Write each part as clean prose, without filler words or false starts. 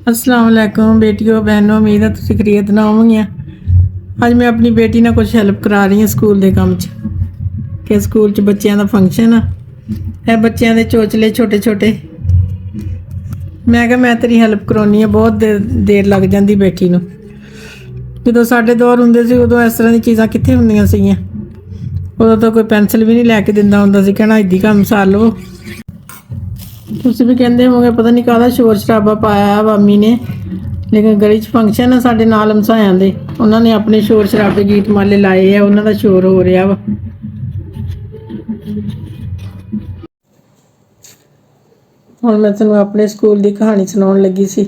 अस्सलाम वालेकुम बेटियों बहनों, उम्मीद है तुम खरीद ना होवगियां। अज मैं अपनी बेटी ने कुछ हैल्प करा रही हूँ स्कूल के काम कि स्कूल च बच्चों का फंक्शन है बच्चों के चोचले छोटे छोटे। मैं तेरी हैल्प करवानी है, बहुत देर लग जाती बेटी नूं। जो साडे दौर हुंदे सी उदों इस तरह की चीज़ां कित्थे हुंदियां सीगियां। उदों तो कोई पेंसिल भी नहीं लैके दिंदा हुंदा सी, कहना इदी काम सार लवो। तुसीं भी कहंदे होवोगे पता नहीं काहदा शोर शराबा पाया मम्मी ने, लेकिन गली च फंक्शन है साडे नाल हमसायां दे, उन्होंने अपने शोर शराबे गीत माले लाए है, उन्हों का शोर हो रहा वा। हुण मैं तैनूं अपने स्कूल की कहानी सुनाउण लगी सी।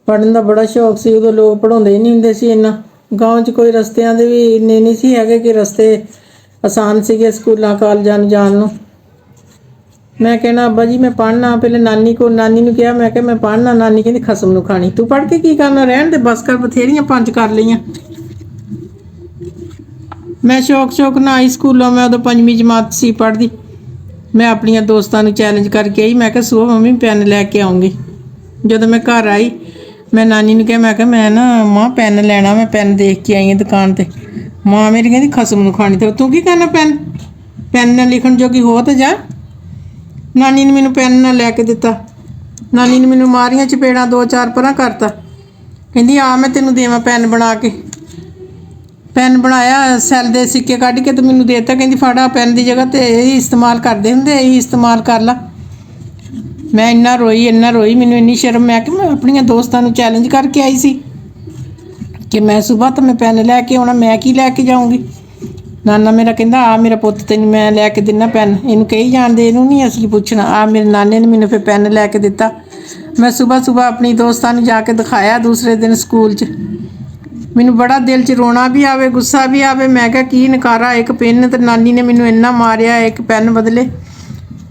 पढ़न का बड़ा शौक सी, उदों लोग पढ़ाउंदे ही नहीं हुंदे सी इन्ना। गाँव च कोई रस्तियां दे भी इन्ने नहीं सी हैगे कि रस्ते आसान सीगे स्कूलों कालजां नूं जाण नूं। मैं कहना अब्बा जी मैं पढ़ना, पहले नानी ने कहा, मैं क्या मैं पढ़ना, नानी कहती खसम नूं खानी, तू पढ़ के की करना, रहन दे बस कर, बथेरियां 5 कर लईयां। मैं शौक ना आई स्कूलों, मैं उदों 5वीं जमात सी पढ़दी। मैं अपनियां दोस्तां नूं चैलेंज करके आई, मैं क्या सुबह मम्मी पेन लैके आऊँगी। जदों मैं घर आई मैं नानी ने कहा मैं ना मां पेन लैना, मैं पेन देख के आई हाँ दुकान ते। मां मेरी कहती खसम नूं खानी, तो तू की करना पेन नाल लिखण जोगी हो तो जा। नानी ने मैनू पेन ना लैके दिता। नानी ने मैनू मारियां चपेड़ा 2-4 परां करता। कहती आ मैं तेनों देवां पेन बना के। पेन बनाया, सैल दे सिक्के कढ़ के तो मैनू देता, कहती फड़ा पेन की जगह तो यही इस्तेमाल करते होंगे, यही इस्तेमाल कर ला। मैं इन्ना रोई, मैनू इन्नी शर्म, मैं अपनियां दोस्तां नूं चैलेंज करके आई सी कि मैं सुबह तो मैं पेन लैके आउणा, मैं की लैके जाऊँगी। नाना मेरा कहंदा आ मेरा पुत्त तेन मैं लैके दिना पेन, इनू कही जाण दे, इनू नहीं असली पुछना। आ मेरे नाने ने मैनू फिर पेन लैके दिता। मैं सुबह अपनी दोस्तां नूं जाके दिखाया दूसरे दिन स्कूल च। मैनू बड़ा दिल च रोना भी आवे, गुस्सा भी आवे। मैं क्या की नकारा, एक पेन ते नानी ने मैनू इन्ना मारिया एक पेन बदले।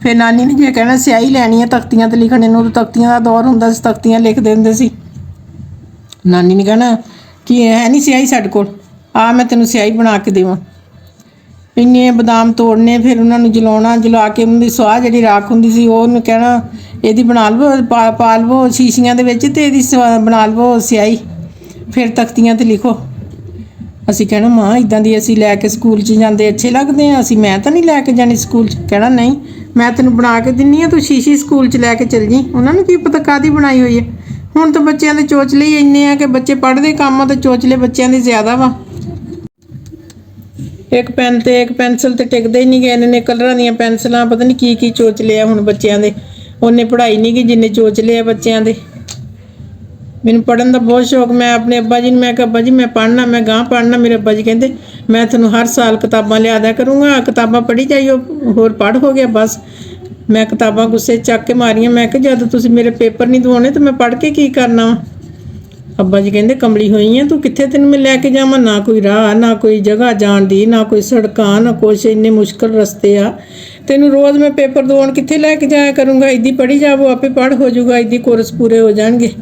फिर नानी ने जो कहना स्याही लैनी है तख्तियां ते लिखने नूं, तख्तियां दा दौर हुंदा सी, तख्तियां लिखदे हुंदे सी। नानी ने कहना कि है नहीं स्याही साडे कोल, आ मैं तेनों स्याही बना के देवां। इन्ने बदाम तोड़ने, फिर उन्होंने जलाउणा, जला के उन्होंने स्वाह जी राख हुंदी सी ओह कहना इहदी बना लवो, पा लवो शीशियां दे विच ते इहदी बना लवो स्याही, फिर तख्तियां ते लिखो। असीं कहना मां इदां दी असीं लैके स्कूल च जांदे अच्छे लगदे आ, असीं मैं तां नहीं लैके जानी स्कूल च। कहना नहीं मैं तैनूं बना के दिन्नी आ, तूं शीशी स्कूल च लैके चल जी। उन्होंने की पता काहदी बनाई हुई है। हुण तां बच्चों दे चोचले ही इन्ने आ कि बच्चे पढ़दे कम आ ते चोचले बच्चों दे ज़्यादा वा। एक पेन ते एक पेंसिल ते टिकते ही नहीं गए, इन्ने कलरां दियां पेंसिलां, पता नहीं की चोचले आ हुण बच्चों दे। उन्ने पढ़ाई नहीं की जिन्ने चोचले आ बच्चों दे। मैनू पढ़न का बहुत शौक, मैं अपने अब्बा जी ने मैं कहा अब्बा जी मैं पढ़ना, मैं गांह पढ़ना। मेरे अब्बा जी कहते मैं तेनों हर साल किताबां लिया दिया करूँगा, किताबां पढ़ी जाइयो, होर पढ़ हो गया बस। मैं किताबां गुस्से चक के मारियां, मैं कहा जद तुसीं मेरे पेपर नहीं दवाने तो मैं पढ़ के की करना वा। अब्बा जी कहते कमली होई है तू, कित्थे तेन मैं लैके जावां, ना कोई राह, ना कोई जगह जाण दी, ना कोई सड़कां, ना कुछ, इन्ने मुश्किल रस्ते आ। तेनों रोज़ मैं पेपर दवाउण कित्थे लैके जाया करूँगा, इदी पढ़ी जावो आपे पढ़ हो जाऊगा, इदी कोर्स पूरे हो जाएंगे।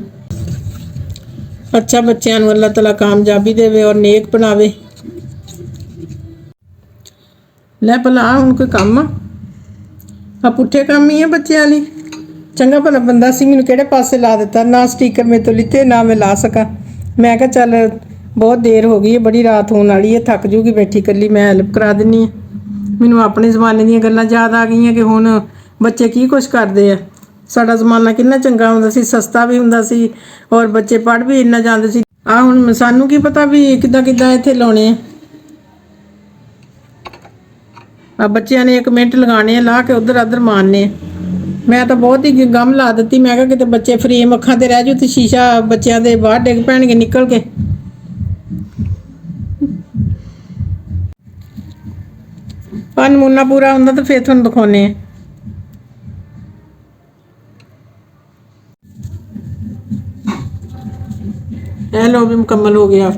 अच्छा बच्चों नूं अल्लाह तआला कामयाबी देवे और नेक बनावे। लै भला हुण कोई काम आ पुट्ठे काम ही है बच्चों लई। चंगा भला बंदा सी, मैनूं किहड़े पासे ला दिता, ना स्टीकर मेरे तो लिते ना मैं ला सका। मैं कहा चल बहुत देर हो गई है, बड़ी रात होने वाली है, थक जूगी बैठी कली, मैं हैल्प करा दिन्नी आ। मैनूं अपने ज़माने दीयां गल्लां याद आ गईयां कि हुण बच्चे की कुछ करदे आ। साडा ज़माना किन्ना चंगा हुंदा सी, सस्ता भी हुंदा सी और बच्चे पढ़ भी इन्ना जांदे सी। आ हुण सानूं की पता भी किद्दां किद्दां इत्थे लाउणे आ। बच्चों ने 1 मिनट लगाने, ला के उधर अधर मारने। मैं तो बहुत ही गम ला दी, मैं कहा किते बच्चे फ्रेम अखां ते रह जू ते शीशा बच्चों के बाहर डिग पैणगे निकल के। आ नमूना पूरा हुंदा तो फिर तुहानूं दिखाउने आ। ए लो भी मुकम्मल हो गया।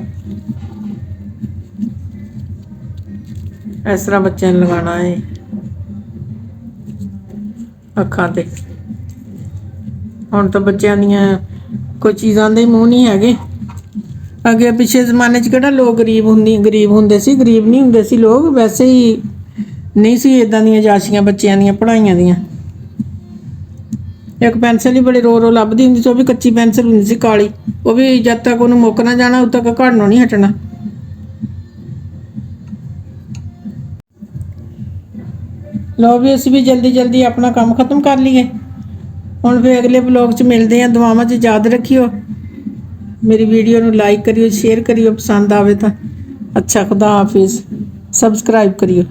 इस तरह बच्चों ने लगाना है अखां ते। हुण तो बच्चों दियां कोई चीज़ां दे मूँह नहीं हैगे। अगे पिछले जमाने च किहड़ा लोग गरीब हुंदे सी, गरीब नहीं हुंदे सी लोग, वैसे ही नहीं सी इदां दियां जाशियां बच्चों दियां पढ़ाइयां दियां। ਇੱਕ ਪੈਨਸਲ ਹੀ ਬੜੇ ਰੋ ਰੋ ਲੱਭਦੀ ਹੁੰਦੀ ਸੀ, ਉਹ ਵੀ ਕੱਚੀ ਪੈਨਸਲ ਹੁੰਦੀ ਸੀ ਕਾਲੀ, ਉਹ ਵੀ ਜਦ ਤੱਕ ਉਹਨੂੰ ਮੁੱਕ ਨਾ ਜਾਣਾ ਉਦੋਂ ਤੱਕ ਘੜਨੋਂ ਨਹੀਂ ਹਟਣਾ। ਲਓ ਵੀ ਅਸੀਂ ਵੀ ਜਲਦੀ ਜਲਦੀ ਆਪਣਾ ਕੰਮ ਖਤਮ ਕਰ ਲਈਏ। ਹੁਣ ਫਿਰ ਅਗਲੇ ਵਲੌਗ 'ਚ ਮਿਲਦੇ ਹਾਂ। ਦੁਆਵਾਂ 'ਚ ਯਾਦ ਰੱਖਿਓ, ਮੇਰੀ ਵੀਡੀਓ ਨੂੰ ਲਾਈਕ ਕਰਿਓ, ਸ਼ੇਅਰ ਕਰਿਓ, ਪਸੰਦ ਆਵੇ ਤਾਂ। ਅੱਛਾ, ਖੁਦਾ ਹਾਫਿਜ਼, ਸਬਸਕ੍ਰਾਈਬ ਕਰਿਓ।